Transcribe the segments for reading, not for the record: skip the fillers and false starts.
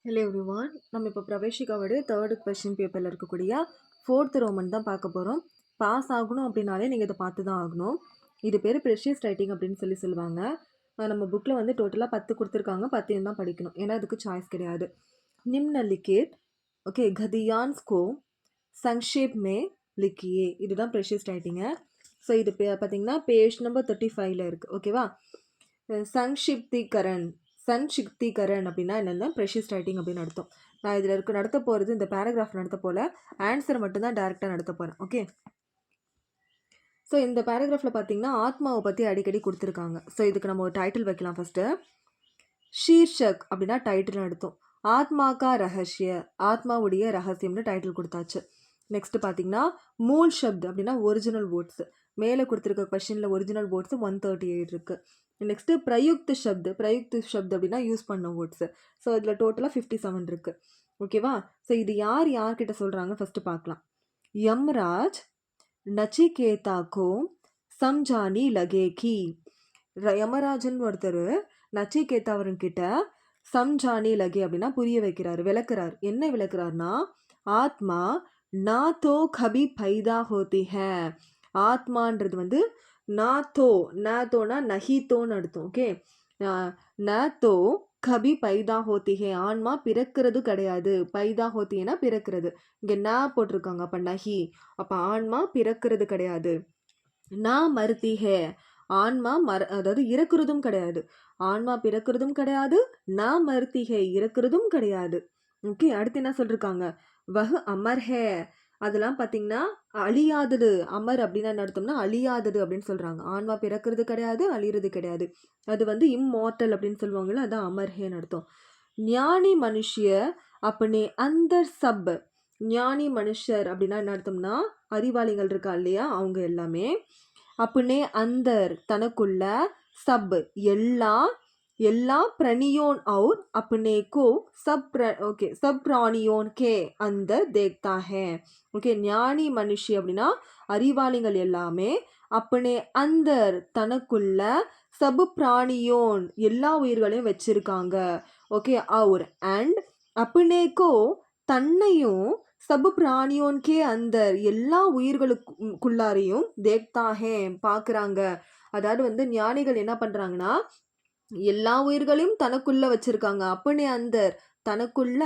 Hello everyone, நம்ம இப்போ பிரவேஷிகாவோட third question பேப்பரில் இருக்கக்கூடிய ஃபோர்த் ரோமன் தான் பார்க்க போகிறோம். பாஸ் ஆகணும் அப்படின்னாலே நீங்கள் இதை பார்த்து தான் ஆகணும். இது பேர் ப்ரெஷியஸ் ரைட்டிங் அப்படின்னு சொல்லுவாங்க. நம்ம புக்கில் வந்து டோட்டலாக 10 கொடுத்துருக்காங்க, 10 தான் படிக்கணும், ஏன்னா அதுக்கு சாய்ஸ் கிடையாது. நிம்னலிகேட் ஓகே கதியான்ஸ் கோ சங்ஷேப் மே லிக்கியே, இதுதான் ப்ரெஷியஸ் ரைட்டிங்கு. ஸோ இது பார்த்தீங்கன்னா பேஜ் நம்பர் 35ல் இருக்குது. ஓகேவா? சங்ஷிப்திகரன் அப்படின்னா என்னென்னா ப்ரெஷியஸ் ரைட்டிங் அப்படின்னு அர்த்தம். நான் இதில் நடத்த போகிறது இந்த பேராகிராஃப் நடத்த போல, ஆன்சர் மட்டும்தான் டேரெக்டாக நடத்த போகிறேன். ஓகே, ஸோ இந்த பேராகிராஃபில் பார்த்தீங்கன்னா ஆத்மாவை பற்றி அடிக்கடி கொடுத்துருக்காங்க. ஸோ இதுக்கு நம்ம ஒரு டைட்டில் வைக்கலாம். ஃபஸ்ட்டு ஷீர்ஷக் அப்படின்னா டைட்டில் அர்த்தம். ஆத்மாக்கா ரகசிய, ஆத்மாவுடைய ரகசியம்னு டைட்டில் கொடுத்தாச்சு. நெக்ஸ்ட் பார்த்தீங்கன்னா மூல் ஷப்த் அப்படின்னா ஒரிஜினல் வேர்ட்ஸ். மேலே கொடுத்துருக்க கொஷனில் ஒரிஜினல் வேர்ட்ஸ் 138 இருக்குது. நெக்ஸ்ட்டு பிரயுக்த் ஷப்த் அப்படின்னா யூஸ் பண்ண வேர்ட்ஸு. ஸோ இதில் டோட்டலாக 57 இருக்குது. ஓகேவா? ஸோ இது யார்கிட்ட சொல்கிறாங்க ஃபஸ்ட்டு பார்க்கலாம். யம்ராஜ் நச்சிகேதாக்கோ சம்ஜானி லகேகி, யமராஜன் ஒருத்தர் நச்சிகேதாவர்கிட்ட சம்ஜானி லகே அப்படின்னா புரிய வைக்கிறாரு, விளக்குறார். என்ன விளக்குறாருனா, ஆத்மா நா தோ கபி பைதா ஹோதி ஹே, ஆத்மான்றது வந்து நாத்தோனா நஹித்தோன்னு அர்த்தம். ஓகே, நாத்தோ கபி பைதா ஹோத்தி ஹே, ஆன்மா பிறக்கிறது கிடையாது. பைதா ஹோத்தினா பிறக்கிறது, இங்கே நா போட்டிருக்காங்க, அப்போ நஹி, அப்போ ஆன்மா பிறக்கிறது கிடையாது. நான் மருத்தி ஹே, ஆன்மா அதாவது இறக்குறதும் கிடையாது. ஆன்மா பிறக்கிறதும் கிடையாது, நான் மருத்தி ஹே, இறக்குறதும் கிடையாது. ஓகே, அடுத்து என்ன சொல்லிருக்காங்க, வஹு அமர் ஹே, அதெல்லாம் பார்த்தீங்கன்னா அழியாதது. அமர் அப்படின்னா என்ன அர்த்தம்னா அழியாதது அப்படின்னு சொல்கிறாங்க. ஆன்மா பிறக்கிறது கிடையாது, அழியிறது கிடையாது. அது வந்து இம்மார்டல் அப்படின்னு சொல்லுவாங்கள்ல, அதான் அமர்ஹேன்னு அர்த்தம். ஞானி மனுஷிய அப்பனே அந்தர் சப், ஞானி மனுஷர் அப்படின்னா என்ன அர்த்தம்னா அறிவாளிகள் இருக்கா இல்லையா, அவங்க எல்லாமே. அப்பனே அந்தர் தனக்குள்ள, சப் எல்லா பிரணியோன் और अपने को सब प्राणियों के अंदर देखता है. ஓகே, ஞானி மனுஷி அப்படின்னா அறிவாளிகள் எல்லாமே, அப்பனே அந்தர் தனக்குள்ள, சபு பிராணியோன் எல்லா உயிர்களையும் வச்சிருக்காங்க. ஓகே, அவர் அண்ட் அப்பனேக்கோ தன்னையும், சபு பிராணியோன்கே அந்தர் எல்லா உயிர்களுக்குள்ளாரையும், தேக்தாஹே பார்க்குறாங்க. அதாவது வந்து ஞானிகள் என்ன பண்ணுறாங்கன்னா எல்லா உயிர்களையும் தனக்குள்ள வச்சிருக்காங்க. அப்பனே அந்தர் தனக்குள்ள,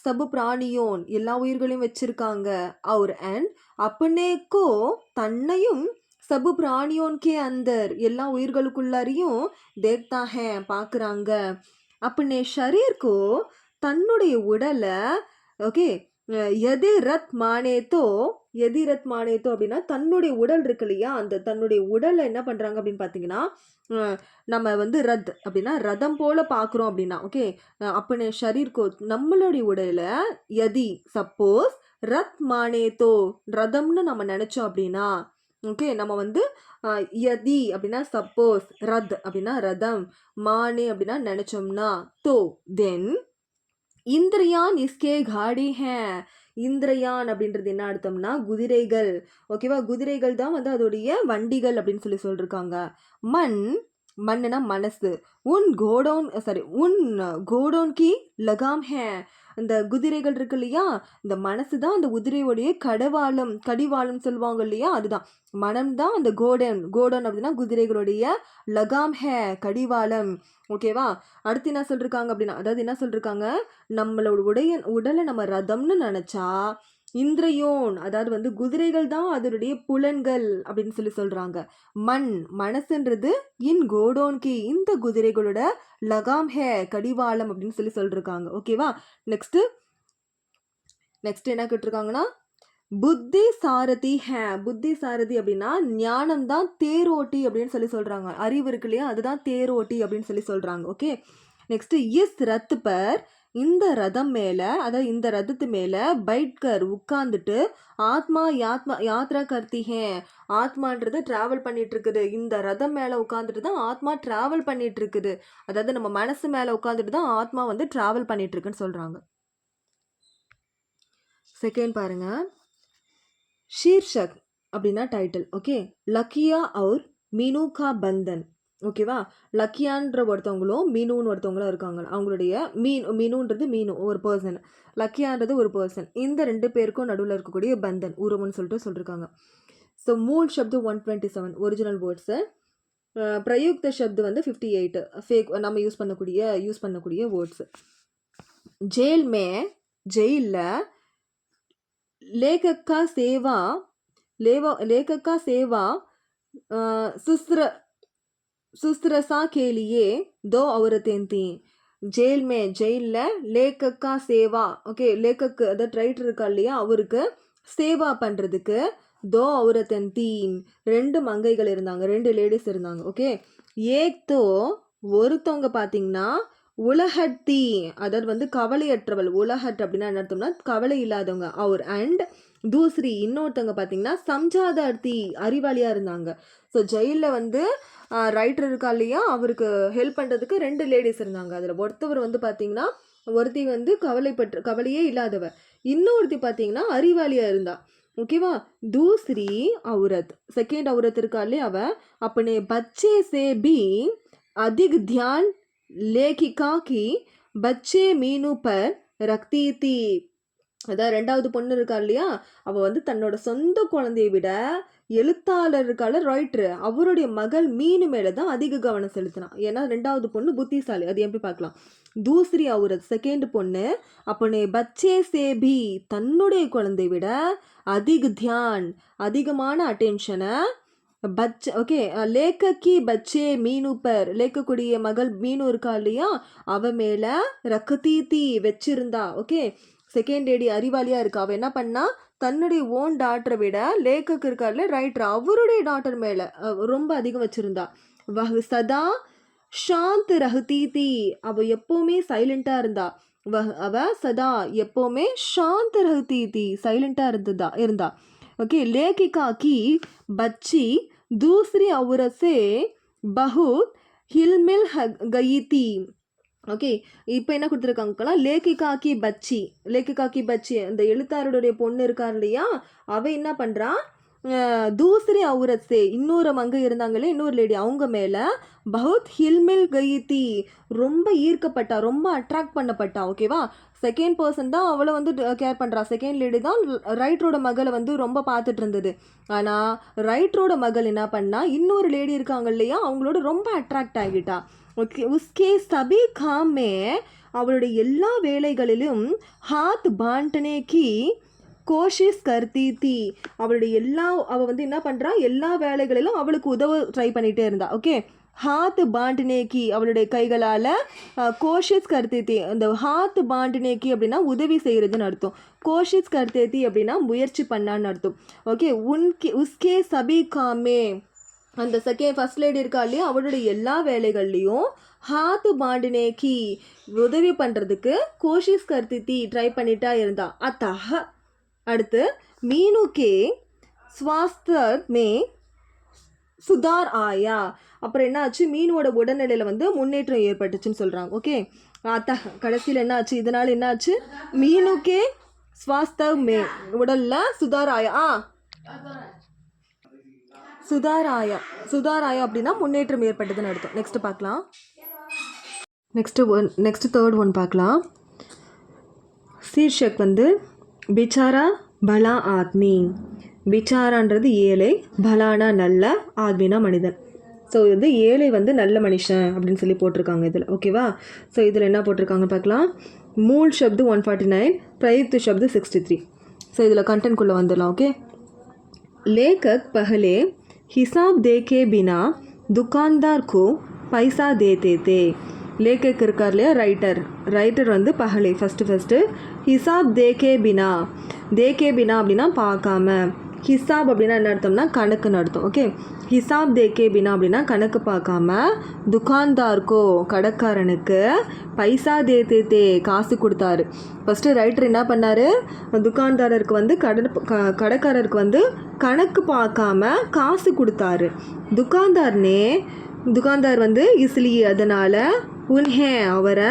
சபு பிராணியோன் எல்லா உயிர்களையும் வச்சிருக்காங்க. அவர் அண்ட் அப்பனேக்கோ தன்னையும், சபு பிராணியோன்கே அந்தர் எல்லா உயிர்களுக்குள்ளாரையும், தேக்தா ஹே பார்க்குறாங்க. அப்பனே ஷரீர்கோ தன்னுடைய உடலை, ஓகே, எதி ரத் மானேத்தோ அப்படின்னா தன்னுடைய உடல் இருக்கு இல்லையா, அந்த தன்னுடைய உடலை என்ன பண்ணுறாங்க அப்படின்னு பார்த்தீங்கன்னா, நம்ம வந்து ரத் அப்படின்னா ரதம் போல பார்க்குறோம் அப்படின்னா. ஓகே, அப்பனே ஷரீர்கோ நம்மளுடைய உடல, யதி சப்போஸ் ரத் மானேத்தோ ரதம்னு நம்ம நினச்சோம் அப்படின்னா, ஓகே, நம்ம வந்து யதி அப்படின்னா சப்போஸ், ரத் அப்படின்னா ரதம், மானே அப்படின்னா நினச்சோம்னா, தோ தென் இந்திரியான் இஸ்கே காடி ஹே, இந்திரயான் அப்படின்றது என்ன அர்த்தம்னா குதிரைகள். ஓகேவா, குதிரைகள் தான் வந்து அதோடைய வண்டிகள் அப்படின்னு சொல்லியிருக்காங்க. மண்ணுனா மனசு, உன் கோடோன் கி லகாம் ஹே, இந்த குதிரைகள் இருக்கு இல்லையா, இந்த மனசு தான் அந்த குதிரையோடைய கடிவாளம் சொல்லுவாங்க இல்லையா, அதுதான் மனம் தான் அந்த கோடன் அப்படின்னா குதிரைகளுடைய, லகாம் ஹே கடிவாளம். ஓகேவா, அடுத்து என்ன சொல்லிருக்காங்க அப்படின்னா, அதாவது என்ன சொல்லிருக்காங்க, நம்மளோட உடலை நம்ம ரதம்னு நினைச்சா, இந்திரயோன் அதாவது வந்து குதிரைகள் தான் அதனுடைய புலன்கள் அப்படின்னு சொல்றாங்க. மனசுன்றது இன் கோடோன்கி இந்த குதிரைகளோட, லகாம் ஹே கடிவாளம் அப்படின்னு சொல்லிருக்காங்க. ஓகேவா, நெக்ஸ்ட் என்ன கேட்டிருக்காங்கன்னா, புத்தி சாரதி ஹே, புத்தி சாரதி அப்படின்னா ஞானம் தான் தேரோட்டி அப்படின்னு சொல்றாங்க. அறிவு இருக்கு இல்லையா, அதுதான் தேரோட்டி அப்படின்னு சொல்றாங்க. Okay, next is Rath per, இந்த ரதம் மேல, அதாவது இந்த ரதத்து மேல பைட்கர் உட்கார்ந்துட்டு, ஆத்மா யாத்ரா கர்த்தி ஹே, ஆத்மான்றது டிராவல் பண்ணிட்டு இருக்குது. இந்த ரதம் மேல உட்காந்துட்டு தான் ஆத்மா டிராவல் பண்ணிட்டு இருக்குது. அதாவது நம்ம மனசு மேல உட்காந்துட்டு தான் ஆத்மா வந்து டிராவல் பண்ணிட்டு இருக்குன்னு சொல்றாங்க. செகண்ட் பாருங்க, ஷீர்ஷக் அப்படின்னா டைட்டில். ஓகே, லக்கியா और मीनू का बंधन, ஓகேவா? லக்கியான்ற ஒருத்தவங்களும் மீனுன்னு ஒருத்தவங்களும் இருக்காங்க. அவங்களுடைய மீனுன்றது மீனு ஒரு பர்சன், லக்கியான்றது ஒரு பர்சன். இந்த 2 பேருக்கும் நடுவில் இருக்கக்கூடிய பந்தன் உறவுன்னு சொல்லியிருக்காங்க. ஸோ மூல் ஷப்து 127 ஒரிஜினல் வேர்ட்ஸு. பிரயுக்த ஷப்து வந்து 58 ஃபேக் நம்ம யூஸ் பண்ணக்கூடிய வேர்ட்ஸு. जेल में ஜெயிலில் लेखक का सेवा सुसरसा के लिए 2 औरतें थीं. जेल में ஜெயிலில் लेखक का सेवा ஓகே लेखक அதாவது ரைட்டர் இருக்கா இல்லையா அவருக்கு சேவா பண்ணுறதுக்கு 2 औरतें थीं 2 மங்கைகள் இருந்தாங்க, 2 லேடிஸ் இருந்தாங்க. ஓகே ஏக் தோ ஒருத்தவங்க பார்த்தீங்கன்னா உலகத்தி அதாவது வந்து கவலையற்றவள். உலகட் அப்படின்னா என்ன அர்த்தம்னா கவலை இல்லாதவங்க. அவர் அண்ட் தூசரி இன்னொருத்தவங்க பார்த்தீங்கன்னா சம்ஜாத அர்த்தி அறிவாளியாக இருந்தாங்க. ஸோ ஜெயிலில் வந்து ரைட்டர் இருக்கா இல்லையா அவருக்கு ஹெல்ப் பண்ணுறதுக்கு 2 லேடிஸ் இருந்தாங்க. அதில் ஒருத்தவர் வந்து பார்த்தீங்கன்னா ஒருத்தி வந்து கவலையே இல்லாதவ, இன்னொருத்தி பார்த்தீங்கன்னா அறிவாளியாக இருந்தா. ஓகேவா? தூசரி औरत செகண்ட் औरत இருக்கா இல்லையா அவ अपने बच्चे से भी अधिक ध्यान लेखिका की बच्चे मीनू पर रखती थी. அதான் 2வது பொண்ணு இருக்கா இல்லையா அவள் வந்து தன்னோட சொந்த குழந்தையை விட எழுத்தாளர் இருக்கால ரைட்டர் அவருடைய மகள் மீனு மேலே தான் அதிக கவனம் செலுத்தினான். ஏன்னா 2வது பொண்ணு புத்திசாலி. அது எப்படி பார்க்கலாம். தூசரி औरत செகண்ட் பொண்ணு अपने बच्चे से भी தன்னுடைய குழந்தையை விட அதிக தியான் அதிகமான அட்டென்ஷனை ஓகே லேக்கி பச்சே மீனு பர் லேக்கக்கூடிய மகள் மீனு இருக்கா இல்லையா அவ மேலே ரக்கத்தீத்தி வச்சிருந்தா. ஓகே செகண்ட் லேடி அறிவாளியாக இருக்கா. அவள் என்ன பண்ணா தன்னுடைய ஓன் டாட்டரை விட லேக்கக்கு இருக்கார்ல ரைட்டர் அவருடைய டாட்டர் மேலே ரொம்ப அதிகம் வச்சுருந்தா. சதா ஷாந்த் ரஹதீதி அவள் எப்போவுமே சைலண்ட்டாக இருந்தா. அவ சதா எப்போவுமே ஷாந்த் ரஹதீதி சைலண்ட்டாக இருந்தா. ஓகே लेखिका की बच्ची दूसरी औरत से बहुत हिलमिल गई थी. ஓகே இப்போ என்ன கொடுத்துருக்காங்கன்னா லேக்கிகா கி பச்சி அந்த எழுத்தாளருடைய பொண்ணு இருக்கார் இல்லையா அவ என்ன பண்ணுறா தூசரி औरत से இன்னொரு மங்கை இருந்தாங்களே இன்னொரு லேடி அவங்க மேலே பஹுத் ஹில்மில் கயித்தி ரொம்ப ஈர்க்கப்பட்டா, ரொம்ப அட்ராக்ட் பண்ணப்பட்டா. ஓகேவா? செகண்ட் பர்சன் தான் அவளை வந்து கேர் பண்ணுறா. செகண்ட் லேடி தான் ரைட்டரோட மகளை வந்து ரொம்ப பார்த்துட்டு இருந்தது. ஆனால் ரைட்டரோட மகள் என்ன பண்ணா இன்னொரு லேடி இருக்காங்க இல்லையா அவங்களோட ரொம்ப அட்ராக்ட் ஆகிட்டா. ஓகே உஸ்கே சபி காமே அவளுடைய எல்லா வேலைகளிலும் ஹாத் பாண்டனேக்கி கோஷிஸ் கர்த்தி தி அவளுடைய அவள் வந்து என்ன பண்ணுறா எல்லா வேலைகளிலும் அவளுக்கு உதவ ட்ரை பண்ணிகிட்டே இருந்தா. ஓகே ஹாத் பாண்டனேக்கி அவளுடைய கைகளால் கோஷிஸ் கர்த்தேத்தி அந்த ஹாத் பாண்டனேக்கி அப்படின்னா உதவி செய்கிறதுன்னு அர்த்தம். கோஷிஸ் கர்த்தேத்தி அப்படின்னா முயற்சி பண்ணான்னு அர்த்தம். ஓகே உஸ்கே சபி காமே அந்த ஃபர்ஸ்ட் லேடி இருக்கா இல்லையா அவளுடைய எல்லா வேலைகள்லையும் ஹாத்து பாண்டினேக்கி உதவி பண்ணுறதுக்கு கோஷிஸ் கர்த்தி ட்ரை பண்ணிட்டா இருந்தா. அத்தஹ அடுத்து மீனுக்கே ஸ்வாஸ்தர் மே சுதார் ஆயா அப்புறம் என்ன ஆச்சு மீனோட உடல்நிலையில் வந்து முன்னேற்றம் ஏற்பட்டுச்சுன்னு சொல்கிறாங்க. ஓகே அத்தஹ கடைசியில் என்ன ஆச்சு இதனால் என்ன ஆச்சு மீனுக்கே ஸ்வாஸ்தவ் மே உடலில் சுதார் ஆயா சுதாராயா அப்படின்னா முன்னேற்றம் ஏற்பட்டதுன்னு அர்த்தம். நெக்ஸ்ட் பார்க்கலாம். நெக்ஸ்ட் தேர்ட் ஒன் பார்க்கலாம். சீர்ஷக் வந்து பிச்சாரா பலா ஆத்மி. பிச்சாரான்றது ஏழை, பலானா நல்ல, ஆத்மினா மனிதன். ஸோ இது ஏழை வந்து நல்ல மனுஷன் அப்படின்னு சொல்லி போட்டிருக்காங்க இதில். ஓகேவா? ஸோ இதில் என்ன போட்டிருக்காங்க பார்க்கலாம். மூல் ஷப்து 149 பிரயுக்த ஷப்து 63. ஸோ இதில் கண்டென்ட்குள்ளே வந்துடலாம். ஓகே लेखक पहले हिसाब देखे बिना दुकानदार को पैसा देते थे. लेखक இருக்கார் இல்லையா ரைட்டர் வந்து பஹலே ஃபஸ்ட்டு ஹிசாப் தேக்கே பினா அப்படின்னா பார்க்காம, ஹிசாப் அப்படின்னா என்ன அர்த்தம்னா கணக்குன்னு அர்த்தம். ஓகே ஹிசாப் தேக்கே பினா அப்படின்னா கணக்கு பார்க்காம துக்கான்தார்க்கோ கடைக்காரனுக்கு பைசா தேத்தே காசு கொடுத்தாரு. ஃபஸ்ட்டு ரைட்டர் என்ன பண்ணார் துக்கான்தாரருக்கு வந்து கடைக்காரருக்கு வந்து கணக்கு பார்க்காம காசு கொடுத்தாரு. துக்கான்தார் வந்து இஸ்லியே அதனால் உன்ஹே அவரை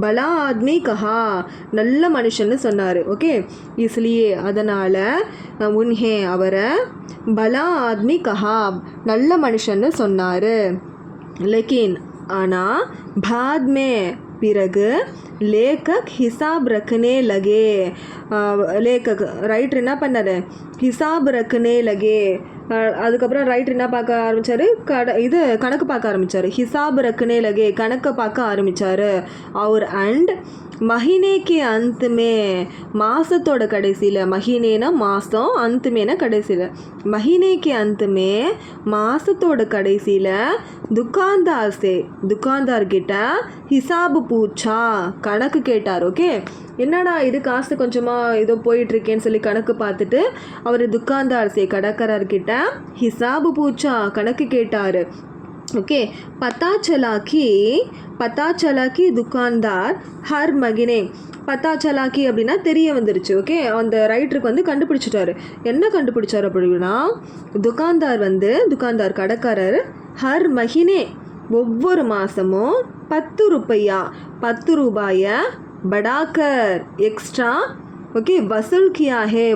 பலா ஆத்மி கஹா நல்ல மனுஷன்னு சொன்னார். ஓகே இஸ்லியே அதனால் உன்ஹே அவரை பலா ஆத்மி கஹா நல்ல மனுஷன்னு சொன்னார். लेकिन आना बाद में பிறகு லேக்கக் ஹிசாப் ரக்கனே லகே. லேக்கக் ரைட்டர் என்ன பண்ணார், ஹிசாப் ரக்கனே லகே. அதுக்கப்புறம் ரைட்டர் என்ன பார்க்க ஆரம்பித்தார், கணக்கு பார்க்க ஆரம்பித்தார். ஹிசாப் ரக்கனே லகே, கணக்கை பார்க்க ஆரம்பித்தார். அவர் அண்ட் மஹினேக்கு அந்தமே, மாதத்தோட கடைசியில், மஹினேனா மாதம், அந்தமேனா கடைசியில், மஹினேக்கு அந்தமே மாதத்தோட கடைசியில் துக்கான்தார்கிட்ட ஹிசாபு பூச்சா, கணக்கு கேட்டார். ஓகே, என்னடா இது காசு கொஞ்சமாக ஏதோ போயிட்டுருக்கேன்னு சொல்லி கணக்கு பார்த்துட்டு அவர் துக்கான்தார் கடைக்காரர்கிட்ட ஹிசாபு பூச்சா, கணக்கு கேட்டார். ओके, पता चला कि दुकानदार हर महीने, பத்தா சலாக்கி அப்படின்னா தெரிய வந்துருச்சு. ஓகே, அந்த ரைட்டருக்கு வந்து கண்டுபிடிச்சிட்டாரு. என்ன கண்டுபிடிச்சார் அப்படின்னா, துக்கான்தார் கடைக்காரர் ஹர் மஹினே, ஒவ்வொரு மாதமும் 10 ரூபாயை படாக்கர் எக்ஸ்ட்ரா, ஓகே,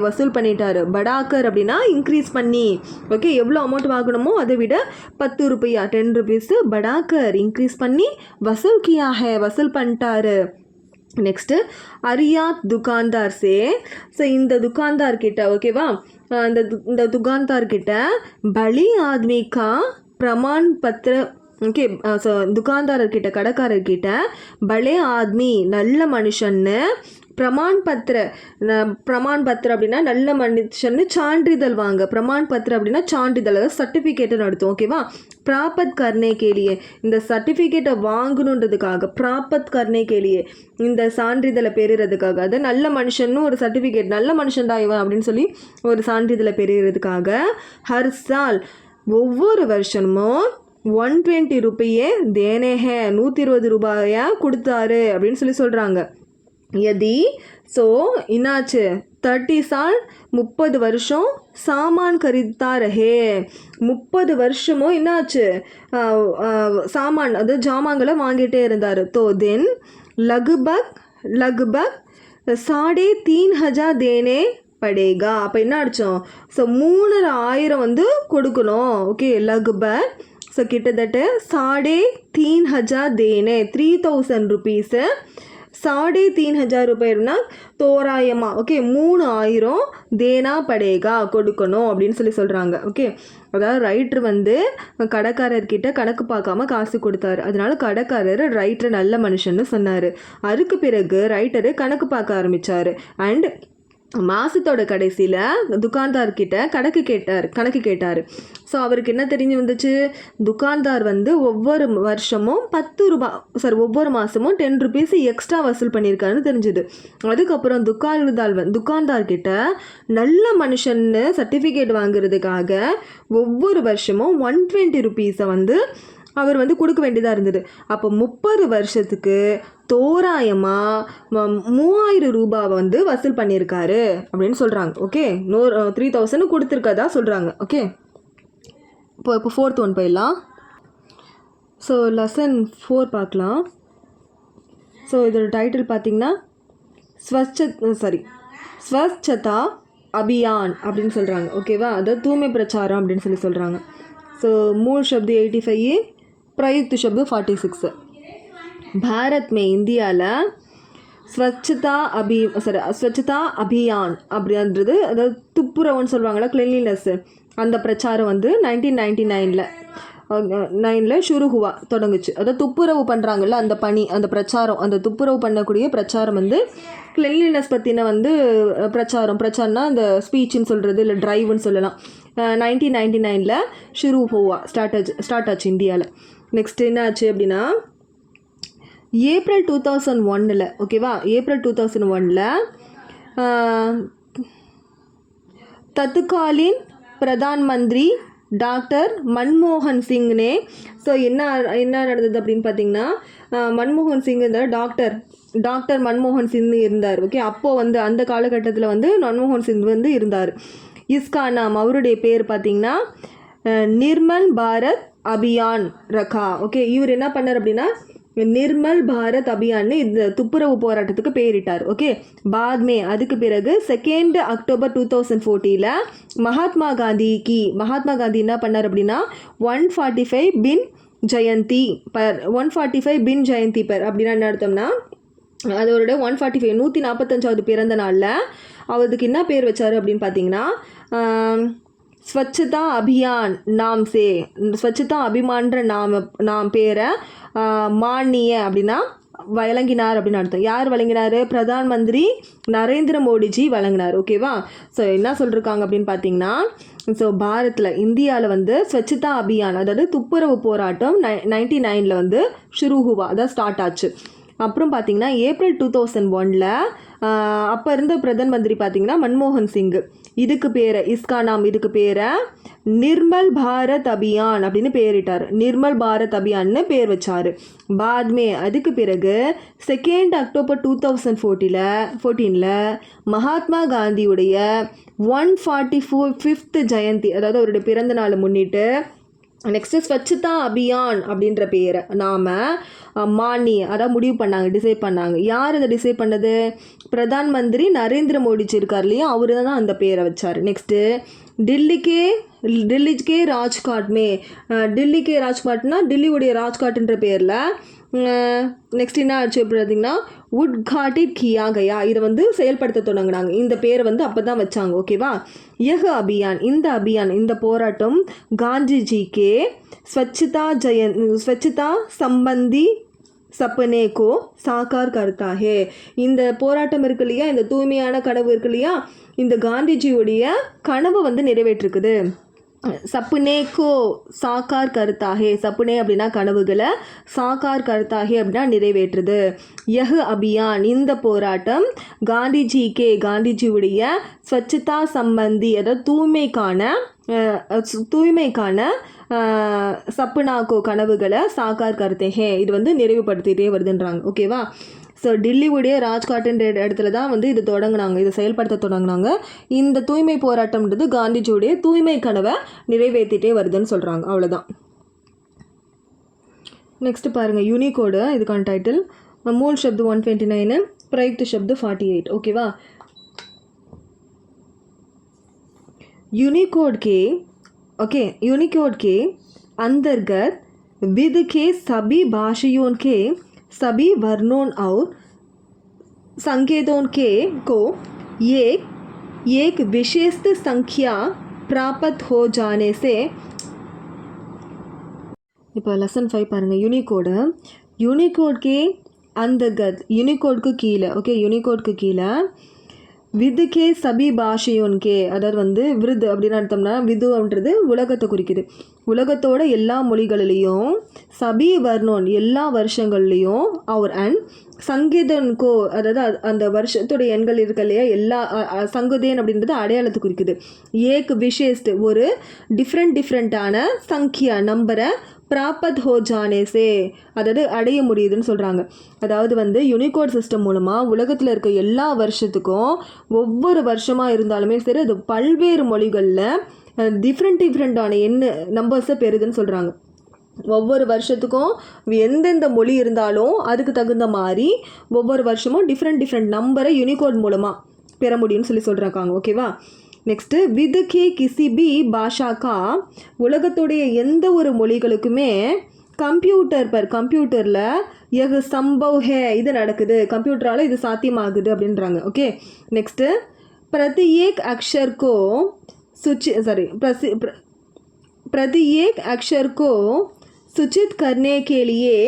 வசூல் பண்ணிட்டாரு. படாக்கர் அப்படின்னா இன்க்ரீஸ் பண்ணி. ஓகே, எவ்வளோ அமௌண்ட் வாங்கணுமோ அதை விட 10 ரூபாயா, 10 rupees படாக்கர் இன்க்ரீஸ் பண்ணி வசூல் பண்ணிட்டாரு. நெக்ஸ்ட்டு அரியாத் துக்கான்தார் ஸோ இந்த துக்கான்தார்கிட்ட, ஓகேவா, இந்த துக்கான்தார்கிட்ட பலி ஆத்மிகா பிரமாண் பத்திர, ஓகே, ஸோ துக்கான்தாரர்கிட்ட கடைக்காரர்கிட்ட பலே ஆத்மி நல்ல மனுஷன்னு, பிரமாண் பத்திர அப்படின்னா நல்ல மனுஷன்னு சான்றிதழ் வாங்க. பிரமாண் பத்திர அப்படின்னா சான்றிதழ், அதாவது சர்டிஃபிகேட்டை நடத்தும். ஓகேவா, பிராபத் கர்னே கேலியே, இந்த சர்டிஃபிகேட்டை வாங்கணுன்றதுக்காக, பிராபத் கர்னே கேலியே, இந்த சான்றிதழை பெறுறதுக்காக, அது நல்ல மனுஷன்னு ஒரு சர்டிஃபிகேட், நல்ல மனுஷன் தான் இவன் அப்படின்னு சொல்லி ஒரு சான்றிதழை பெறுறதுக்காக ஹர் சால் ஒவ்வொரு வருஷமும் 120 ரூபாயே தேனே ஹே, 120 ரூபாயை கொடுத்தாரு அப்படின்னு சொல்லி சொல்கிறாங்க. यदि ஸோ என்னாச்சு, 30 साल 30 வருஷம் சாமான் கரித்தா ரஹே, 30 வருஷமும் என்னாச்சு, சாமான் அது ஜாமான்களை வாங்கிட்டே இருந்தார். தோ தென் லகுபக் 3,500 தேனே படேகா. அப்போ என்ன அடித்தோம், ஸோ 3,500 வந்து கொடுக்கணும். ஓகே, லகுபக், ஸோ கிட்டத்தட்ட 3,500 தேனே, 3,000 rupees, 3,500 ரூபாய்னா தோராயமாக, ஓகே, 3,000 தேனா படேகா கொடுக்கணும் அப்படின்னு சொல்லி சொல்கிறாங்க. ஓகே, அதாவது ரைட்டர் வந்து கடைக்காரர்கிட்ட கணக்கு பார்க்காம காசு கொடுத்தாரு. அதனால கடைக்காரர் ரைட்டர் நல்ல மனுஷன்னு சொன்னார். அதுக்கு பிறகு ரைட்டரு கணக்கு பார்க்க ஆரம்பித்தார். அண்ட் மாதத்தோட கடைசியில் துக்கான்தார்கிட்ட கணக்கு கேட்டார். ஸோ அவருக்கு என்ன தெரிஞ்சு வந்துச்சு, துக்கான்தார் வந்து ஒவ்வொரு வருஷமும் 10 ரூபா, ஒவ்வொரு மாதமும் 10 rupees எக்ஸ்ட்ரா வசூல் பண்ணியிருக்காருன்னு தெரிஞ்சுது. அதுக்கப்புறம் துக்கான்தார்கிட்ட நல்ல மனுஷன்னு சர்டிஃபிகேட் வாங்குறதுக்காக ஒவ்வொரு வருஷமும் 120 rupees வந்து அவர் வந்து கொடுக்க வேண்டியதாக இருந்தது. அப்போ 30 வருஷத்துக்கு தோராயமாக 3,000 ரூபாவை வந்து வசூல் பண்ணியிருக்காரு அப்படின்னு சொல்கிறாங்க. ஓகே, 3,000 கொடுத்துருக்கதா சொல்கிறாங்க. ஓகே, இப்போ 4th one போயிடலாம். ஸோ லெசன் 4 பார்க்கலாம். ஸோ இதோட டைட்டில் பார்த்திங்கன்னா ஸ்வச்சதா அபியான் அப்படின்னு சொல்கிறாங்க. ஓகேவா, அதாவது தூய்மை பிரச்சாரம் அப்படின்னு சொல்லி சொல்கிறாங்க. ஸோ மூல் शब्द 85, प्रयुक्त शब्द 46. भारत में இந்தியாவில் ஸ்வச்சதா அபியான் அப்படின்றது, அதாவது துப்புரவுன்னு சொல்லுவாங்களா, கிளீன்லினஸ், அந்த பிரச்சாரம் வந்து 1999 ஷுருஹுவா தொடங்குச்சு. அதாவது துப்புரவு பண்ணுறாங்கல்ல அந்த பணி, அந்த பிரச்சாரம், அந்த துப்புரவு பண்ணக்கூடிய பிரச்சாரம் வந்து கிளீன்லினஸ் பற்றின வந்து பிரச்சாரம்னா அந்த ஸ்பீச்சுன்னு சொல்கிறது, இல்லை ட்ரைவுன்னு சொல்லலாம். 1999 ஷுருஹுவா ஸ்டார்ட் ஆச்சு இந்தியாவில். நெக்ஸ்ட் என்ன ஆச்சு அப்படின்னா, ஏப்ரல் 2001, ஓகேவா, ஏப்ரல் 2001 தத்துகாலின் பிரதான் மந்திரி டாக்டர் மன்மோகன் சிங்னே, ஸோ என்ன நடந்தது அப்படின்னு பார்த்தீங்கன்னா, மன்மோகன் சிங் இந்த டாக்டர் மன்மோகன் சிங் இருந்தார். ஓகே, அப்போது வந்து அந்த காலகட்டத்தில் வந்து மன்மோகன் சிங் வந்து இருந்தார். இஸ்கா நாம், அவருடைய பேர் பார்த்திங்கன்னா நிர்மல் பாரத் அபியான் ரகா. ஓகே, இவர் என்ன பண்ணார் அப்படின்னா நிர்மல் பாரத் அபியான்னு இந்த துப்புரவு போராட்டத்துக்கு பேரிட்டார். ஓகே, பாத்மே, அதுக்கு பிறகு 2 அக்டோபர் 2014 மகாத்மா காந்தி என்ன பண்ணார் அப்படின்னா 145 பின் ஜெயந்தி பர் 145 பின் ஜெயந்தி பர் அப்படின்னா என்ன அர்த்தம்னா அதோட 145 145வது பிறந்த நாளில் அவருக்கு என்ன பேர் வச்சார் அப்படின்னு பார்த்தீங்கன்னா ஸ்வச்சதா அபியான் நாம் சே ஸ்வச்சதா அபிமான்ற நாம் பேரை மானிய அப்படின்னா வழங்கினார் அப்படின்னு அர்த்தம். யார் வழங்கினார்? பிரதான் மந்திரி நரேந்திர மோடிஜி வழங்கினார். ஓகேவா? ஸோ என்ன சொல்லியிருக்காங்க அப்படின்னு பார்த்தீங்கன்னா ஸோ பாரத்தில் இந்தியாவில் வந்து ஸ்வச்சதா அபியான் அதாவது துப்புரவு போராட்டம் 99 வந்து ஷுருஹுவா அதாவது ஸ்டார்ட் ஆச்சு. அப்புறம் பார்த்தீங்கன்னா ஏப்ரல் 2001 அப்போ இருந்த பிரதம மந்திரி பார்த்தீங்கன்னா மன்மோகன் சிங் இதுக்கு பேரை இதுக்கு பேரை நிர்மல் பாரத் அபியான் அப்படின்னு பேரிட்டார். நிர்மல் பாரத் அபியான்னு பேர் வச்சார். பாத்மே அதுக்கு பிறகு 2 அக்டோபர் 2014 மகாத்மா காந்தியுடைய 145th ஜெயந்தி அதாவது அவருடைய பிறந்த நாளை முன்னிட்டு நெக்ஸ்ட்டு ஸ்வச்சதா அபியான் அப்படின்ற பேரை நாம் அதாவது முடிவு பண்ணாங்க, டிசைட் பண்ணாங்க. யார் அதை டிசைட் பண்ணது? பிரதான் மந்திரி நரேந்திர மோடிஜி இருக்கார் இல்லையா, அவர் தான் அந்த பேரை வச்சார். நெக்ஸ்ட்டு டெல்லிக்கே ராஜ்காட்மே டெல்லிக்கே ராஜ்காட்னா டெல்லியுடைய ராஜ்காட்டுன்ற பேரில் நெக்ஸ்ட் என்ன ஆச்சு பார்த்தீங்கன்னா உட்காட்டிட் கியா கயா இதை வந்து செயல்படுத்த தொடங்கினாங்க. இந்த பேரை வந்து அப்போ தான் வச்சாங்க. ஓகேவா? அபியான் இந்த போராட்டம் காந்திஜிக்கே ஸ்வச்சதா சம்பந்தி சப்பனே கோ சாக்கார் கர்த்தா ஹே. இந்த போராட்டம் இருக்கு இல்லையா, இந்த தூய்மையான கனவு இருக்கு இல்லையா, இந்த காந்திஜியுடைய கனவு வந்து நிறைவேற்றிருக்குது. சப்புனே கோ சாக்கார் கருத்தாகே, சப்புனே அப்படின்னா கனவுகளை, சாக்கார் கருத்தாகே அப்படின்னா நிறைவேற்றுது. அபியான் இந்த போராட்டம் காந்திஜியுடைய ஸ்வச்சதா சம்பந்தி அதாவது தூய்மைக்கான சப்புனாக்கோ கனவுகளை சாக்கார் கருத்தேகே இது வந்து நிறைவுபடுத்திகிட்டே வருதுன்றாங்க. ஓகேவா? ஸோ டெல்லியுடைய ராஜ்காட்டுன்ற இடத்துல தான் வந்து இது தொடங்கினாங்க, இதை செயல்படுத்த தொடங்கினாங்க. இந்த தூய்மை போராட்டம்ன்றது காந்திஜியுடைய தூய்மை கனவை நிறைவேற்றிட்டே வருதுன்னு சொல்கிறாங்க. அவ்வளோதான். நெக்ஸ்ட் பாருங்கள் யூனிகோடு, இதுக்கான டைட்டில் மூல் शब्द 129 प्रयुक्त शब्द 48. ஓகேவா? यूनिकोड के अंतर्गत विद के सभी भाषाओं के सभी वर्णों और संकेतों को एक विशेष संख्या प्राप्त हो जाने से இப்போ லெசன் 5 பாருங்கள். யூனிகோட் கே अंतर्गत யூனிகோடுக்கு கீழே, ஓகே, யூனிகோடுக்கு கீழே விது கே சபி பாஷையோன் கே அதாவது வந்து விருது அப்படின்னு அர்த்தம்னா விது அப்படின்றது உலகத்தை குறிக்குது. உலகத்தோட எல்லா மொழிகளிலையும் சபி வர்ணோன் எல்லா வருஷங்கள்லேயும் அவர் அண்ட் சங்கீதன்கோ அதாவது அந்த வருஷத்தோடைய எண்கள் இருக்க இல்லையா, எல்லா சங்குதேன் அப்படின்றது அடையாளத்தை குறிக்குது. ஏக் விசேஷ்ட் ஒரு டிஃப்ரெண்ட்டான சங்கியா நம்பரை பிராப்பத் ஹோ ஜானேசே அதாவது அடைய முடியுதுன்னு சொல்கிறாங்க. அதாவது வந்து யூனிகோட் சிஸ்டம் மூலமாக உலகத்தில் இருக்க எல்லா வருஷத்துக்கும் ஒவ்வொரு வருஷமாக இருந்தாலுமே சரி அது பல்வேறு மொழிகளில் டிஃப்ரெண்ட்டான நம்பர்ஸை பெறுதுன்னு சொல்கிறாங்க. ஒவ்வொரு வருஷத்துக்கும் எந்தெந்த மொழி இருந்தாலும் அதுக்கு தகுந்த மாதிரி ஒவ்வொரு வருஷமும் டிஃப்ரெண்ட் நம்பரை யூனிகோட் மூலமாக பெற முடியும்னு சொல்கிறாங்க. ஓகேவா? நெக்ஸ்ட்டு விது கே கிசி பி பாஷாக்கா உலகத்துடைய எந்த ஒரு மொழிகளுக்குமே கம்ப்யூட்டரில் எகு சம்பவ் ஹே இது நடக்குது, கம்ப்யூட்டரால் இது சாத்தியமாகுது அப்படின்றாங்க. ஓகே. நெக்ஸ்ட்டு பிரதியேக் அக்ஷர்கோ பிரதியேக் அக்ஷர்கோ சுச்சித் கர்னே கேலியே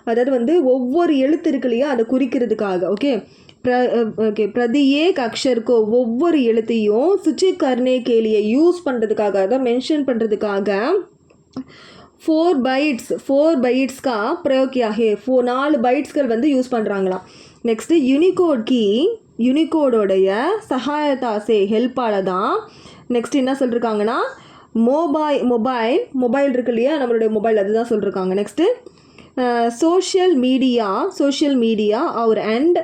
அதாவது வந்து ஒவ்வொரு எழுத்து இருக்கு இல்லையா அதை குறிக்கிறதுக்காக. ஓகே. பிரதியேக் அக்ஷர்கோ ஒவ்வொரு எழுத்தையும் சுச்சித் கர்னே கேலியை யூஸ் பண்ணுறதுக்காக அதாவது மென்ஷன் பண்ணுறதுக்காக 4 பைட்ஸ்க்கா பிரயோகியாகே 4 பைட்ஸ்கள் வந்து யூஸ் பண்ணுறாங்களாம். நெக்ஸ்ட்டு யூனிகோடோடைய சகாயதாசே ஹெல்ப்பால் தான் நெக்ஸ்ட் என்ன சொல்லியிருக்காங்கன்னா மொபைல் இருக்கு இல்லையா நம்மளுடைய மொபைல் அதுதான் சொல்லியிருக்காங்க. நெக்ஸ்ட்டு சோஷியல் மீடியா அவர் அண்ட்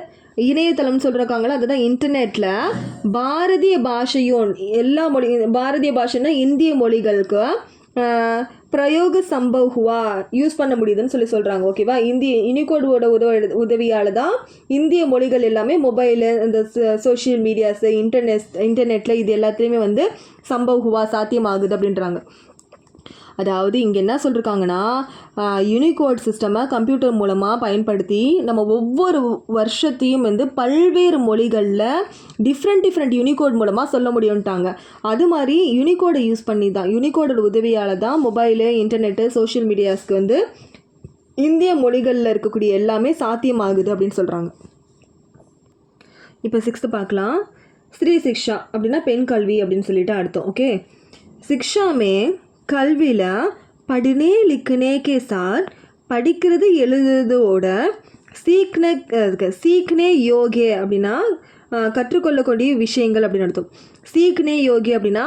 இணையதளம்னு சொல்லியிருக்காங்களா அதுதான் இன்டர்நெட்டில் பாரதிய பாஷையோன் எல்லா பாரதிய பாஷைன்னா இந்திய மொழிகளுக்கு பிரயோக சம்பவ் ஹுவா யூஸ் பண்ண முடியுதுன்னு சொல்கிறாங்க. ஓகேவா? யூனிகோடோட உதவியால் தான் இந்திய மொழிகள் எல்லாமே மொபைலு இந்த சோஷியல் மீடியாஸு இன்டர்நெட்டில் இது எல்லாத்துலேயுமே வந்து சம்பவ் ஹுவா சாத்தியமாகுது அப்படின்றாங்க. அதாவது இங்கே என்ன சொல்லியிருக்காங்கன்னா, யூனிகோட் சிஸ்டமை கம்ப்யூட்டர் மூலமாக பயன்படுத்தி நம்ம ஒவ்வொரு வருஷத்தையும் வந்து பல்வேறு மொழிகளில் டிஃப்ரெண்ட் யூனிகோட் மூலமாக சொல்ல முடியும்ட்டாங்க. அது மாதிரி யூனிகோடை யூஸ் பண்ணி தான், யூனிகோடோட உதவியால் தான் மொபைலு, இன்டர்நெட்டு, சோஷியல் மீடியாஸ்க்கு வந்து இந்திய மொழிகளில் இருக்கக்கூடிய எல்லாமே சாத்தியமாகுது அப்படின்னு சொல்கிறாங்க. இப்போ 6th பார்க்கலாம். ஸ்ரீ சிக்ஷா அப்படின்னா பெண் கல்வி அப்படின்னு சொல்லிட்டு அர்த்தம். ஓகே, சிக்ஷா மே கல்வியில் படினே லிखने के साथ படிக்கிறது எழுதுறதோட சீக்னே யோகே அப்படின்னா கற்றுக்கொள்ளக்கூடிய விஷயங்கள் அப்படின்னு அர்த்தம். சீக்னே யோகே அப்படின்னா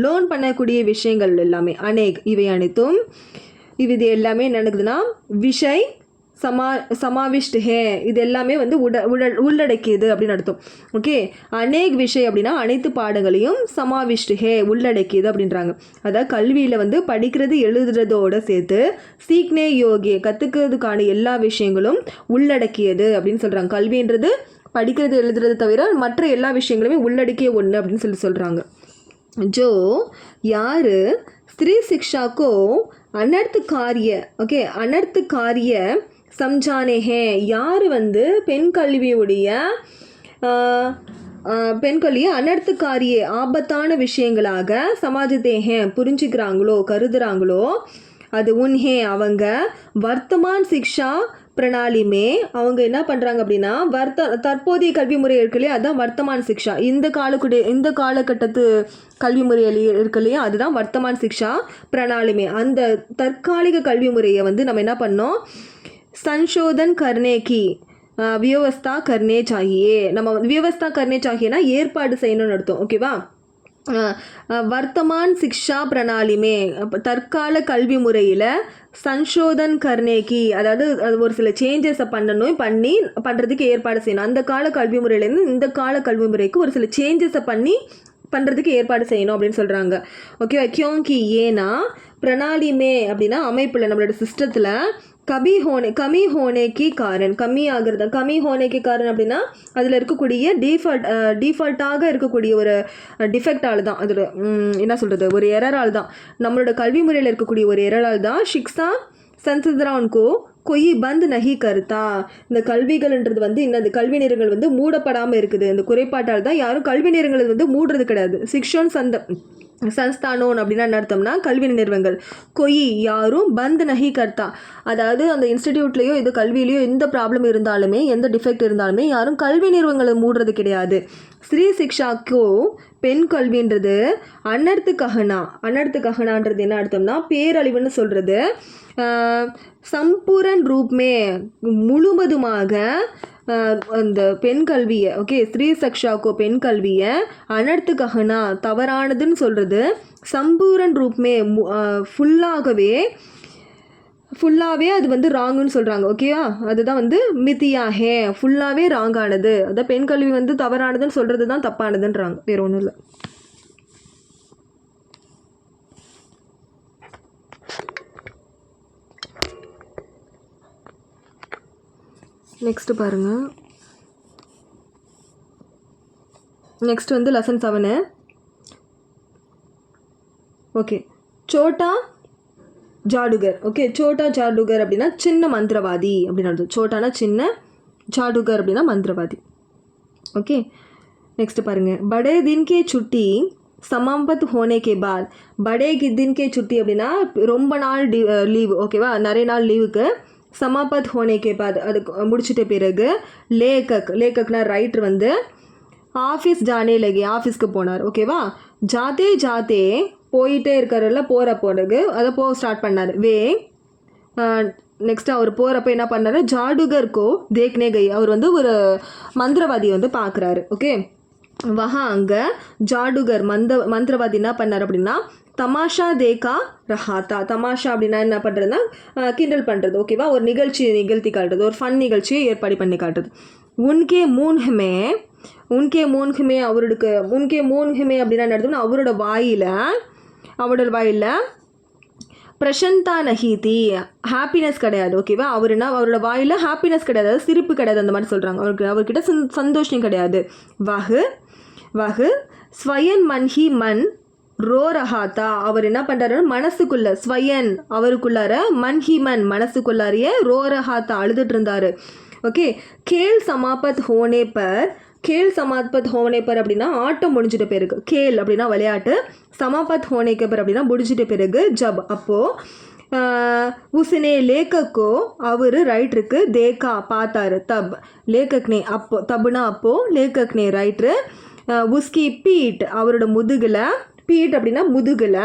லேர்ன் பண்ணக்கூடிய விஷயங்கள் எல்லாமே. அநேக் இவை அனைத்தும் இது எல்லாமே என்ன நடக்குதுன்னா விஷய் சமாவிஷ்ட் ஹே இது எல்லாமே வந்து உள்ளடக்கியது அப்படின்னு அர்த்தம். ஓகே, அநேக் விஷயம் அப்படின்னா அனைத்து பாடங்களையும் சமாவிஷ்ட் ஹே உள்ளடக்கியது அப்படின்றாங்க. அதாவது கல்வியில் வந்து படிக்கிறது எழுதுறதோடு சேர்த்து சீக்னே யோகே கற்றுக்கிறதுக்கான எல்லா விஷயங்களும் உள்ளடக்கியது அப்படின்னு சொல்கிறாங்க. கல்வின்றது படிக்கிறது எழுதுறது தவிர மற்ற எல்லா விஷயங்களுமே உள்ளடக்கிய ஒன்று அப்படின்னு சொல்கிறாங்க. ஜோ யார் ஸ்திரீ சிக்ஷாக்கோ அனர்த்த காரிய ஓகே அனர்த்த காரிய சம்ஜானே ஹே யார் வந்து பெண் கல்வியை அனர்த்தக்காரிய ஆபத்தான விஷயங்களாக சமாஜத்தே ஹே புரிஞ்சுக்கிறாங்களோ கருதுகிறாங்களோ அது உன்ஹே அவங்க வர்த்தமான் சிக்ஷா பிரணாலிமே அவங்க என்ன பண்ணுறாங்க அப்படின்னா தற்போதைய கல்வி முறை இருக்கு இல்லையா, அதுதான் வர்த்தமான் சிக்ஷா. இந்த காலகட்டத்து கல்வி முறையில் இருக்கு இல்லையா, அதுதான் வர்த்தமான் சிக்ஷா பிரணாலிமே. அந்த தற்காலிக கல்வி முறையை வந்து நம்ம என்ன பண்ணோம், संशोधन करने की व्यवस्था करने चाहिए. நம்ம व्यवस्था करने चाहिएனா ஏற்பாடு செய்யணும்னு அர்த்தம். ஓகேவா, வர்த்தமான் சிக்ஷா பிரணாலிமே தற்கால கல்வி முறையில் சன்ஷோதன் கர்னேக்கி அதாவது ஒரு சில சேஞ்சஸை பண்ணுறதுக்கு ஏற்பாடு செய்யணும். அந்த கால கல்வி முறையிலேருந்து இந்த கால கல்வி முறைக்கு ஒரு சில சேஞ்சஸை பண்ணுறதுக்கு ஏற்பாடு செய்யணும் அப்படின்னு சொல்கிறாங்க. ஓகேவா, கியோங்கி ஏன்னா பிரணாலிமே அப்படின்னா அமைப்பில் நம்மளோட சிஸ்டத்தில் கம்மி ஹோனேக்கு காரன் கம்மி ஹோனேக்கு காரன் அப்படின்னா அதில் இருக்கக்கூடிய டிஃபால்ட்டாக இருக்கக்கூடிய ஒரு டிஃபெக்டால் தான், அதில் என்ன சொல்கிறது, ஒரு எரரால் தான், நம்மளோட கல்வி முறையில் இருக்கக்கூடிய ஒரு எரரால் தான் ஷிக்ஷா சன்சத்ரான்கோ கொய் பந்த் நஹி கருத்தா இந்த கல்விகள்ன்றது வந்து இந்த கல்வி நிறுவனங்கள் வந்து மூடப்படாமல் இருக்குது. இந்த குறைபாட்டால் தான் யாரும் கல்வி நிறுவனங்கள் வந்து மூடுறது கிடையாது. சிக்ஷன் சன்ஸ்தானோன் அப்படின்னா என்ன அர்த்தம்னா கல்வி நிறுவனங்கள், கொய் யாரும் பந்த் நஹி கர்த்தா அதாவது அந்த இன்ஸ்டிடியூட்லேயோ இது கல்வியிலையோ எந்த ப்ராப்ளம் இருந்தாலுமே எந்த டிஃபெக்ட் இருந்தாலுமே யாரும் கல்வி நிறுவனங்களை மூடுறது கிடையாது. ஸ்ரீ சிக்ஷாக்கோ பெண் கல்வின்றது அனர்த்துக்ககனான்றது என்ன அர்த்தம்னா பேரழிவுன்னு சொல்கிறது. சம்பூரன் ரூப்மே முழுவதுமாக அந்த பெண் கல்வியை ஓகே ஸ்ரீ சிக்ஷாக்கோ பெண் கல்வியை அனர்த்துக்ககனா தவறானதுன்னு சொல்கிறது. சம்பூரன் ரூப்மே ஃபுல்லாகவே அது வந்து ராங்குன்னு சொல்கிறாங்க. ஓகேவா, அதுதான் வந்து மித்தியா ஹே ஃபுல்லாகவே ராங்கானது. அதான் பெண் கல்வி வந்து தவறானதுன்னு சொல்கிறது தான் தப்பானதுன்றாங்க, வேறு ஒன்றும் இல்லை. நெக்ஸ்ட்டு பாருங்கள். நெக்ஸ்ட் வந்து லெசன் 7. ஓகே, சோட்டா ஜாடுகர். ஓகே, சோட்டா ஜாடுகர் அப்படின்னா சின்ன மந்திரவாதி அப்படின்னு அர்த்தம். சோட்டானா சின்ன, ஜாடுகர் அப்படின்னா மந்திரவாதி. ஓகே, நெக்ஸ்ட் பாருங்கள். படே தின்கே சுட்டி சமாம்பத் ஹோனேக்கே பாத். படே தின்கே சுட்டி அப்படின்னா ரொம்ப நாள் லீவு. ஓகேவா, நிறைய நாள் லீவுக்கு சமாபத் ஹோனேக்கே பாத் அது முடிச்சிட்ட பிறகு லேக்கக்னா ரைட்டர் வந்து ஆஃபீஸ் ஜானே லகே ஆஃபீஸ்க்கு போனார். ஓகேவா, ஜாத்தே போயிட்டே இருக்காருல்ல, போகிற பிறகு அதை ஸ்டார்ட் பண்ணார். நெக்ஸ்ட் அவர் போகிறப்ப என்ன பண்ணார், ஜாடுகர்கோ தேக்னே கை அவர் வந்து ஒரு மந்திரவாதி வந்து பார்க்குறாரு. ஓகே, அங்கே ஜாடுகர் மந்திரவாதி என்ன பண்ணார் அப்படின்னா தமாஷா தேக்கா ரஹாத்தா. தமாஷா அப்படின்னா என்ன பண்ணுறதுன்னா கிண்டல் பண்ணுறது. ஓகேவா, ஒரு நிகழ்த்தி காட்டுறது, ஒரு ஃபன் நிகழ்ச்சியை ஏற்பாடு பண்ணி காட்டுறது. உன்கே மூன்ஹுமே அப்படின்னா நடத்தும்னா அவரோட வாயில் பிரசந்தா நஹீதி ஹாப்பினஸ் கிடையாது. ஓகேவா, அவரோட வாயில் ஹாப்பினஸ் கிடையாது, சிரிப்பு கிடையாது, அந்த மாதிரி சொல்கிறாங்க. அவர்கிட்ட சந்தோஷம் கிடையாது. வஹு ஸ்வயன் மன்ஹி மன் ரோ ரஹாத்தா அவர் என்ன பண்ணுறாரு மனசுக்குள்ள ஸ்வயன் அவருக்குள்ளார மன்ஹிமன் மனசுக்குள்ளாரையே ரோ ரஹாத்தா அழுதுட்டு இருந்தார். ஓகே. கேல் சமாபத் ஹோனே பர் கேல் சமாபத் ஹோனே பர் அப்படின்னா ஆட்டம் முடிஞ்சிட்ட பிறகு, கேல் அப்படின்னா விளையாட்டு, சமாபத் ஹோனேக்கு பர் அப்படின்னா முடிஞ்சிட்ட பிறகு, ஜப் அப்போது உஸ்னே லேக்கோ அவர் ரைட்டருக்கு தேக்கா பார்த்தாரு, தப் லேக்கக்னே அப்போ தப்னா அப்போது லேக்கக்னே ரைட்ரு உஸ்கி பீட் அவரோட முதுகில், பீட் அப்படின்னா முதுகில்,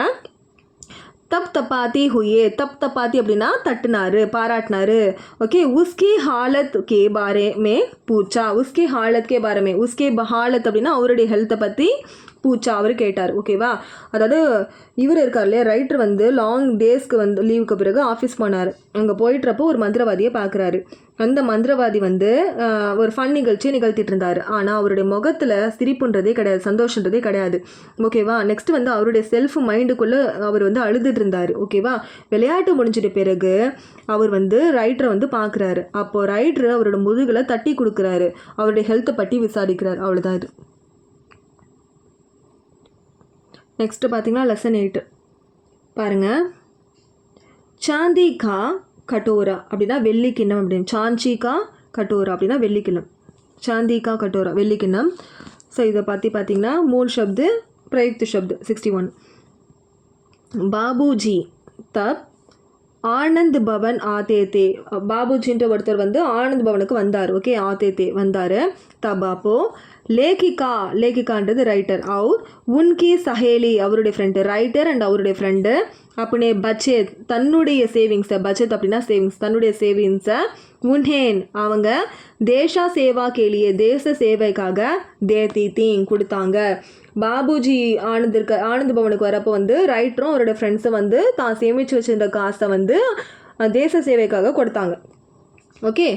தப் தப்பாத்தி ஹுயே தப் தப்பாத்தி அப்படின்னா தட்டுனாரு பாராட்டினாரு. ஓகே. உஸ்கி ஹாலத் கே பாரே மே பூச்சா உஸ்கி ஹாலத் கே பாரே மே உஸ்கே ஹாலத் அப்படின்னா அவருடைய ஹெல்த்தை பற்றி பூச்சா அவர் கேட்டார். ஓகேவா. அதாவது இவர் இருக்கார் இல்லையா ரைட்டர் வந்து லாங் டேஸ்க்கு வந்து லீவுக்கு பிறகு ஆஃபீஸ் போனார். அங்கே போயிட்டுறப்போ ஒரு மந்திரவாதியை பார்க்குறாரு. அந்த மந்திரவாதி வந்து ஒரு ஃபன் நிகழ்ச்சியை நிகழ்த்திட்டு இருந்தார். ஆனால் அவருடைய முகத்தில் சிரிப்புன்றதே கிடையாது, சந்தோஷன்றதே கிடையாது. ஓகேவா. நெக்ஸ்ட் வந்து அவருடைய செல்ஃப் மைண்டுக்குள்ளே அவர் வந்து அழுதுட்டு இருந்தார். ஓகேவா. விளையாட்டு முடிஞ்சிட்ட பிறகு அவர் வந்து ரைட்டரை வந்து பார்க்குறாரு. அப்போது ரைட்டர் அவரோட முதுகில் தட்டி கொடுக்குறாரு, அவருடைய ஹெல்த்தை பற்றி விசாரிக்கிறார். அவ்வளோதான் இது. நெக்ஸ்ட்டு பார்த்தீங்கன்னா லெசன் 8 பாருங்கள். சாந்திகா கட்டோரா அப்படின்னா வெள்ளிக்கிண்ணம் அப்படின்னு, சாஞ்சிகா கட்டோரா அப்படின்னா வெள்ளிக்கிண்ணம், சாந்திகா கட்டோரா வெள்ளிக்கிண்ணம். ஸோ இதை பற்றி பார்த்தீங்கன்னா மூல் ஷப்து பிரயுக்த ஷப்து 61. பாபுஜி தப் ஆனந்த் பவன் ஆதேதே பாபுஜின்ற ஒருத்தர் வந்து ஆனந்த் பவனுக்கு வந்தார். ஓகே. ஆதேதே வந்தார். தப் அப்போ லேகிகான்றது ரைட்டர், அவர் உன்கி சஹேலி அவருடைய ஃப்ரெண்டு, ரைட்டர் அண்ட் அவருடைய ஃப்ரெண்டு அப்பனே பச்சேத் தன்னுடைய சேவிங்ஸை, பச்சத் அப்படின்னா சேவிங்ஸ், தன்னுடைய சேவிங்ஸை, உன்ஹேன் அவங்க தேசா சேவா கேலியே தேச சேவைக்காக தேதி தீங் கொடுத்தாங்க. பாபுஜி ஆனந்த் பவனுக்கு வரப்போ வந்து ரைட்டரும் அவரோட ஃப்ரெண்ட்ஸை வந்து தான் சேமித்து வச்சிருந்த காசை வந்து தேச சேவைக்காக கொடுத்தாங்க. ஓகே.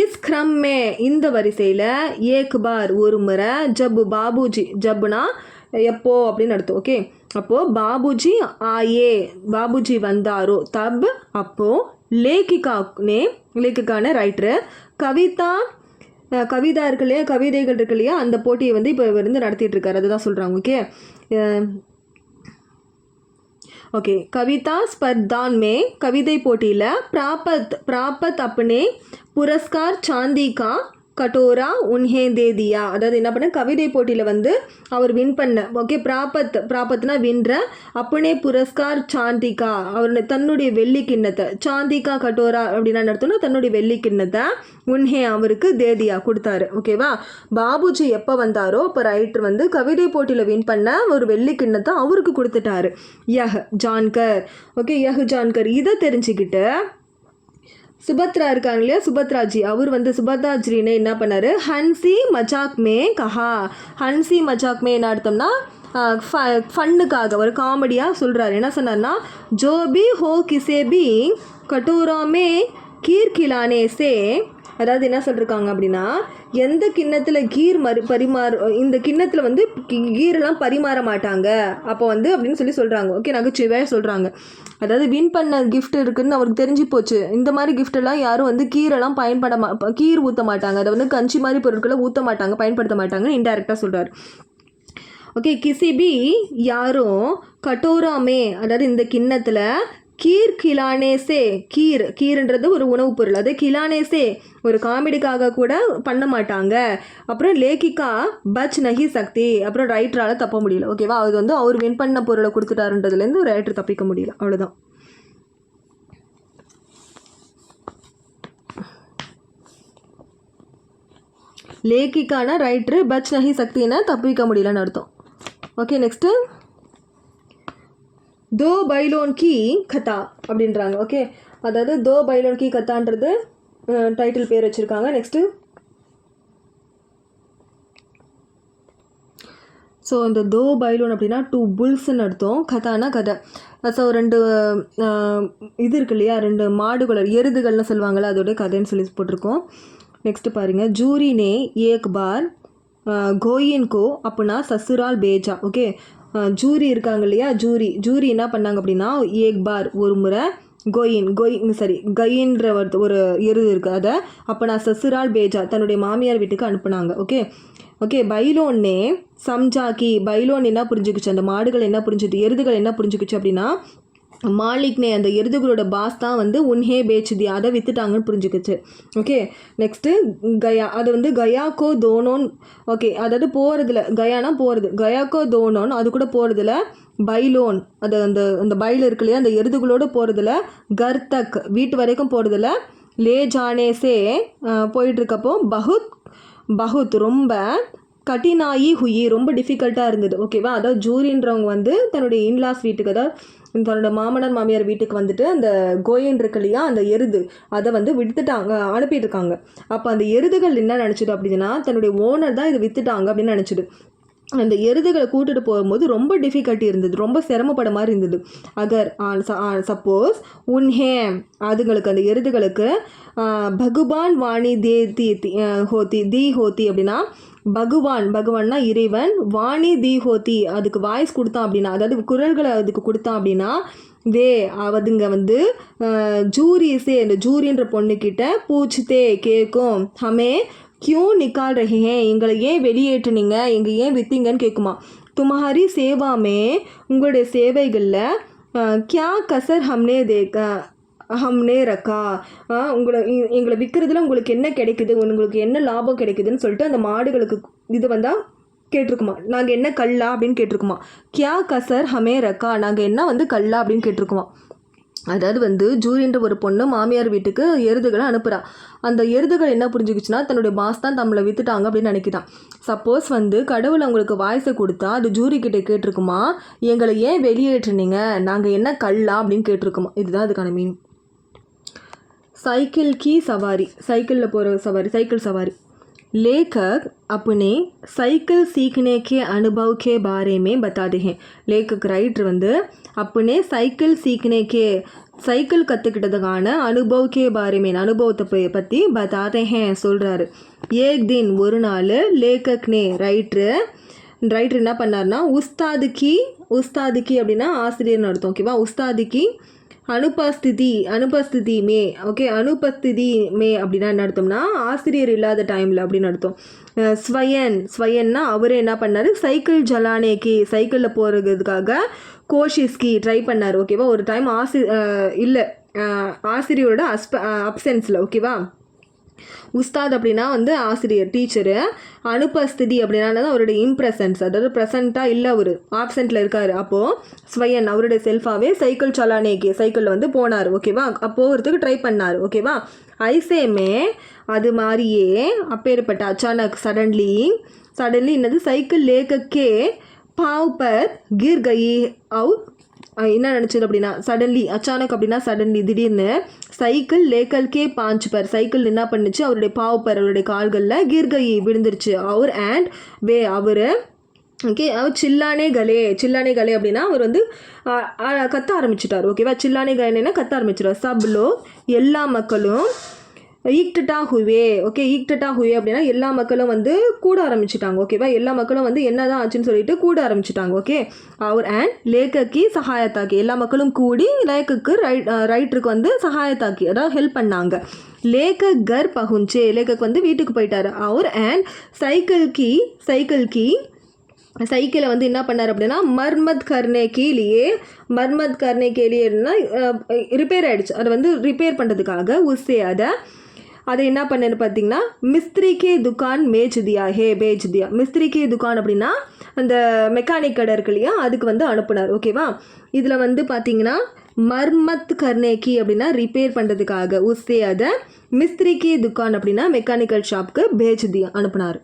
இஸ் கிரம் மே இந்த வரிசையில் ஏக் பார் ஒரு முறை, ஜப் பாபுஜி ஜப்னா எப்போ அப்படின்னு அர்த்தம். ஓகே. அப்போது பாபுஜி ஆயே பாபுஜி வந்தாரோ, தப் அப்போது லேக்கிகான ரைட்டரு கவிதா இருக்கு இல்லையா, கவிதைகள் இருக்கு இல்லையா, அந்த போட்டியை வந்து இப்போ இவர் வந்து நடத்திட்டு இருக்காரு. அதுதான் சொல்கிறாங்க. ஓகே. ஓகே. கவிதா ஸ்பர்தான் மே கவிதை போட்டியில் பிராபத் அப்பனே புரஸ்கார் சாந்திகா கட்டோரா உன்ஹே தேதியா அதாவது என்ன பண்ண கவிதை போட்டியில் வந்து அவர் வின் பண்ண. ஓகே. பிராபத்னா வின்ற, அப்பனே புரஸ்கார் சாந்திகா அவர் தன்னுடைய வெள்ளி கிண்ணத்தை, சாந்திகா கட்டோரா அப்படின்னா நடத்தோன்னா தன்னுடைய வெள்ளி கிண்ணத்தை உன்ஹே அவருக்கு தேதியா கொடுத்தாரு. ஓகேவா. பாபுஜி எப்போ வந்தாரோ இப்போ ரைட்டர் வந்து கவிதை போட்டியில் வின் பண்ண ஒரு வெள்ளி கிண்ணத்தை அவருக்கு கொடுத்துட்டாரு. யஹ் ஜான்கர். ஓகே. யஹ் ஜான்கர் இதை தெரிஞ்சுக்கிட்டு சுபத்ரா இருக்காங்க இல்லையா, சுபத்ராஜி அவர் வந்து சுபத்ராஜினே என்ன பண்ணார், ஹன்சி மஜாக் மே கஹா. ஹன்சி மஜாக் மே என்ன அர்த்தம்னா ஃபன்னுக்காக ஒரு காமெடியாக சொல்கிறார். என்ன சொன்னார்னா ஜோபி ஹோ கிசே பி கட்டோராமே கீர் கிலானே சே அதாவது என்ன சொல்லியிருக்காங்க அப்படின்னா எந்த கிண்ணத்தில் கீர் இந்த கிண்ணத்தில் வந்து கீரெல்லாம் பரிமாற மாட்டாங்க அப்போ வந்து அப்படின்னு சொல்கிறாங்க. ஓகே. நகைச்சுவையாக சொல்கிறாங்க. அதாவது வின் பண்ண கிஃப்ட் இருக்குதுன்னு அவருக்கு தெரிஞ்சு போச்சு. இந்த மாதிரி கிஃப்டெல்லாம் யாரும் வந்து கீரெல்லாம் கீர் ஊற்ற மாட்டாங்க, அதை வந்து கஞ்சி மாதிரி பொருட்களை ஊற்ற மாட்டாங்க, பயன்படுத்த மாட்டாங்கன்னு இன்டைரக்டாக சொல்கிறார். ஓகே. கிசிபி யாரும் கட்டோராமே அதாவது இந்த கிண்ணத்தில் கீர் கிலானேசே கீர்ன்றது ஒரு உணவுப் பொருள், அது கிலானேசே ஒரு காமெடிக்காக கூட பண்ண மாட்டாங்க. அப்புறம் லேகிகா பச் நகி சக்தி அப்புறம் ரைட்டரால் தப்ப முடியல. ஓகேவா. அது வந்து அவர் வின் பண்ண பொருளை கொடுத்துட்டாருன்றதுலேருந்து ரைட்டர் தப்பிக்க முடியல. அவ்வளோதான். லேகிக்கான ரைட்டரு பச் நகி சக்தினா தப்பிக்க முடியலன்னு அர்த்தம். ஓகே. நெக்ஸ்ட்டு தோ பைலோன் கி கதா அப்படின்றாங்க. ஓகே. அதாவது தோ பைலோன் கி கதான்றது டைட்டில் பேர் வச்சுருக்காங்க. நெக்ஸ்ட்டு ஸோ இந்த தோ பைலோன் அப்படின்னா 2 புல்ஸ்ன்னு அர்த்தம், கதானா கதை. ஸோ 2 இது இருக்கு இல்லையா, 2 மாடுகள் எருதுகள்னு சொல்லுவாங்கள்ல, அதோடைய கதைன்னு சொல்லி போட்டிருக்கோம். நெக்ஸ்ட்டு பாருங்கள். ஜூரி நே ஏக் பார் கோயின் கோ அப்படின்னா சசுரால் பேஜா. ஓகே. ஜூரி இருக்காங்க இல்லையா, ஜூரி என்ன பண்ணாங்க அப்படின்னா ஏக் பார் ஒரு முறை கயின்ற ஒரு எருது இருக்குது, அதை அப்போ நான் சசுரால் பேஜா தன்னுடைய மாமியார் வீட்டுக்கு அனுப்புனாங்க. ஓகே. பைலோன்னே சம்ஜாக்கி பைலோன் என்ன புரிஞ்சுக்கிச்சு, அந்த மாடுகள் என்ன புரிஞ்சுது, எருதுகள் என்ன புரிஞ்சுக்கிச்சு அப்படின்னா மாலிக்னே அந்த எருதுகளோட பாஸ் தான் வந்து உன்ஹே பேச்சுதி அதை விற்றுட்டாங்கன்னு புரிஞ்சுக்கிச்சு. ஓகே, நெக்ஸ்ட்டு கயா, அது வந்து கயாக்கோ தோனோன். ஓகே, அதாவது போகிறதுல கயானா போகிறது, கயாக்கோ தோனோன் அது கூட போகிறதுல பைலோன் அது அந்த அந்த பைல் இருக்கு இல்லையா அந்த எருதுகளோடு போகிறதுல கர்தக் வீட்டு வரைக்கும் போகிறதுல லே ஜானேசே போயிட்டுருக்கப்போ பகுத் ரொம்ப கட்டினாயி ஹுயி ரொம்ப டிஃபிகல்ட்டாக இருந்தது. ஓகேவா, அதாவது ஜூரின்றவங்க வந்து தன்னுடைய இன்லாஸ் வீட்டுக்கு, அதாவது தன்னோட மாமனார் மாமியார் வீட்டுக்கு வந்துட்டு அந்த கோயின் இருக்கு இல்லையா அந்த எருது அதை வந்து விற்றுட்டாங்க, அனுப்பிட்டுருக்காங்க. அப்போ அந்த எருதுகள் என்ன நினச்சிது அப்படின்னா தன்னுடைய ஓனர் தான் இதை விற்றுட்டாங்க அப்படின்னு நினச்சிது. அந்த எருதுகளை கூட்டிட்டு போகும்போது ரொம்ப டிஃபிகல்ட்டி இருந்தது, ரொம்ப சிரமப்பட மாதிரி இருந்தது. அகர் சப்போஸ் உன்ஹேம் அதுங்களுக்கு அந்த எருதுகளுக்கு பகுபான் வாணி தே தி ஹோத்தி தி ஹோத்தி அப்படின்னா பகவான்னா இறைவன், வாணி தி ஹோத்தி அதுக்கு வாய்ஸ் கொடுத்தான் அப்படின்னா அதாவது குரல்களை அதுக்கு கொடுத்தான் அப்படின்னா அதுங்க வந்து ஜூரிஸே இந்த ஜூரின்ற பொண்ணுக்கிட்ட பூச்சித்தே கேட்கும், ஹமே கியூ நிக்கால் ரஹே எங்களை ஏன் வெளியேற்றுனீங்க, எங்கள் ஏன் விற்றீங்கன்னு கேட்குமா. தும்ஹாரி சேவாமே உங்களுடைய சேவைகளில் கியா கசர் ஹம்னே ரக்கா எங்களை விற்கிறதுல உங்களுக்கு என்ன கிடைக்குது, உங்களுக்கு என்ன லாபம் கிடைக்குதுன்னு சொல்லிட்டு அந்த மாடுகளுக்கு இது வந்தால் கேட்டிருக்குமா, நாங்கள் என்ன கல்லா அப்படின்னு கேட்டிருக்குமா. கியா கசர் ஹமே ரக்கா நாங்கள் என்ன வந்து கல்லா அப்படின்னு கேட்டிருக்குமா. அதாவது வந்து ஜூரின்ற ஒரு பொண்ணு மாமியார் வீட்டுக்கு எருதுகளை அனுப்புகிறா. அந்த எருதுகள் என்ன புரிஞ்சுக்கிச்சுன்னா தன்னுடைய பாஸ் தான் நம்மளை விற்றுட்டாங்க அப்படின்னு நினைக்கிட்டான். சப்போஸ் வந்து கடவுள் அவங்களுக்கு வாய்ஸை கொடுத்தா அது ஜூரி கிட்டே கேட்டிருக்குமா, எங்களை ஏன் வெளியேற்றுனீங்க, நாங்கள் என்ன கல்லா அப்படின்னு கேட்டிருக்குமா. இதுதான் அதுக்கான மீன். साइकिल की सवारी साइकिल போகிற सवारी साइकिल सवारी लेखक अपने साइकिल सीखने के अनुभव के बारे में बताते हैं. लेखक राइटर வந்து अपने साइकिल सीखने के சைக்கிள் கற்றுக்கிட்டதுக்கான அனுபவக்கே பாரமே அனுபவத்தை பற்றி பத்தாதே சொல்கிறாரு. ஏக் தின் ஒரு நாள் லேக்கக்னே ரைட்ரு என்ன பண்ணார்னா உஸ்தாதுக்கி அப்படின்னா ஆசிரியர்னு அர்த்தம். ஓகேவா, உஸ்தாதுக்கி அனுபஸ்திதி மே. ஓகே, அனுபஸ்திதி மே அப்படின்னா என்ன அர்த்தம்னா ஆசிரியர் இல்லாத டைமில் அப்படின்னு அர்த்தம். ஸ்வயன்னா அவரே என்ன பண்ணார், சைக்கிள் ஜலானேக்கு சைக்கிளில் போகிறதுக்காக கோஷிஸ்கி ட்ரை பண்ணார். ஓகேவா, ஒரு டைம் ஆசிரியரோட அப்சென்ஸில். ஓகேவா, உஸ்தாத் அப்படின்னா வந்து ஆசிரியர் டீச்சரு, அனுபஸ்திதி அப்படின்னா அவருடைய இம்ப்ரெசன்ஸ் அதாவது ப்ரெசண்ட்டாக இல்லை, அவர் ஆப்சென்ட்டில் இருக்கார். அப்போது ஸ்வயன் அவருடைய செல்ஃபாகவே சைக்கிள் சலானேக்கு சைக்கிளில் வந்து போனார். ஓகேவா, போகிறதுக்கு ட்ரை பண்ணார். ஓகேவா, ஐசேமே அது மாதிரியே அப்பேற்பட்ட அச்சானக் சடன்லி என்னது சைக்கிள் லேக்கே பாவ் பர் கிர் கயி என்ன நினச்சது அப்படின்னா சடன்லி அச்சானக் அப்படின்னா சடன்லி திடீர்னு சைக்கிள் லேக்கல்கே பாஞ்சு பர் சைக்கிள் என்ன பண்ணுச்சு அவருடைய பாவப்பர் அவருடைய கால்களில் கிர்கயி விழுந்துருச்சு. அவர் ஓகே அவர் சில்லானே கலே அப்படின்னா அவர் வந்து கத்த ஆரம்பிச்சிட்டார். ஓகேவா, சில்லானே கலேன்னா கத்த ஆரம்பிச்சிட்டார். சப்லோ எல்லா மக்களும் ஈக்டட்டா ஹுவே அப்படின்னா எல்லா மக்களும் வந்து கூட ஆரம்பிச்சிட்டாங்க. ஓகேவா, எல்லா மக்களும் வந்து என்னதான் ஆச்சுன்னு சொல்லிட்டு கூட ஆரம்பிச்சிட்டாங்க. ஓகே, அவர் அண்ட் லேக்கி சகாயத்தாக்கி எல்லா மக்களும் கூடி லேக்குக்கு ரைட்டருக்கு வந்து சகாயத்தாக்கி அதாவது ஹெல்ப் பண்ணாங்க. லேக்கக் கர் பகுஞ்சே லேக்கக் வந்து வீட்டுக்கு போயிட்டாரு. அவர் அண்ட் சைக்கிளை வந்து என்ன பண்ணார் அப்படின்னா மர்மத் கர்னே கேலியே ரிப்பேர் ஆகிடுச்சு. அதை வந்து ரிப்பேர் பண்ணுறதுக்காக அதை என்ன பண்ணேன்னு பார்த்தீங்கன்னா மிஸ்திரிக்கே துக்கான் பேஜ் தியா மிஸ்திரிக்கே துக்கான் அப்படின்னா அந்த மெக்கானிக் கடை இருக்கு இல்லையா அதுக்கு வந்து அனுப்புனார். ஓகேவா, இதில் வந்து பார்த்தீங்கன்னா மர்மத் கர்னேக்கி அப்படின்னா ரிப்பேர் பண்ணுறதுக்காக அதை மிஸ்திரிக்கே துக்கான் அப்படின்னா மெக்கானிக்கல் ஷாப்புக்கு பேஜ் தியா அனுப்புனார்.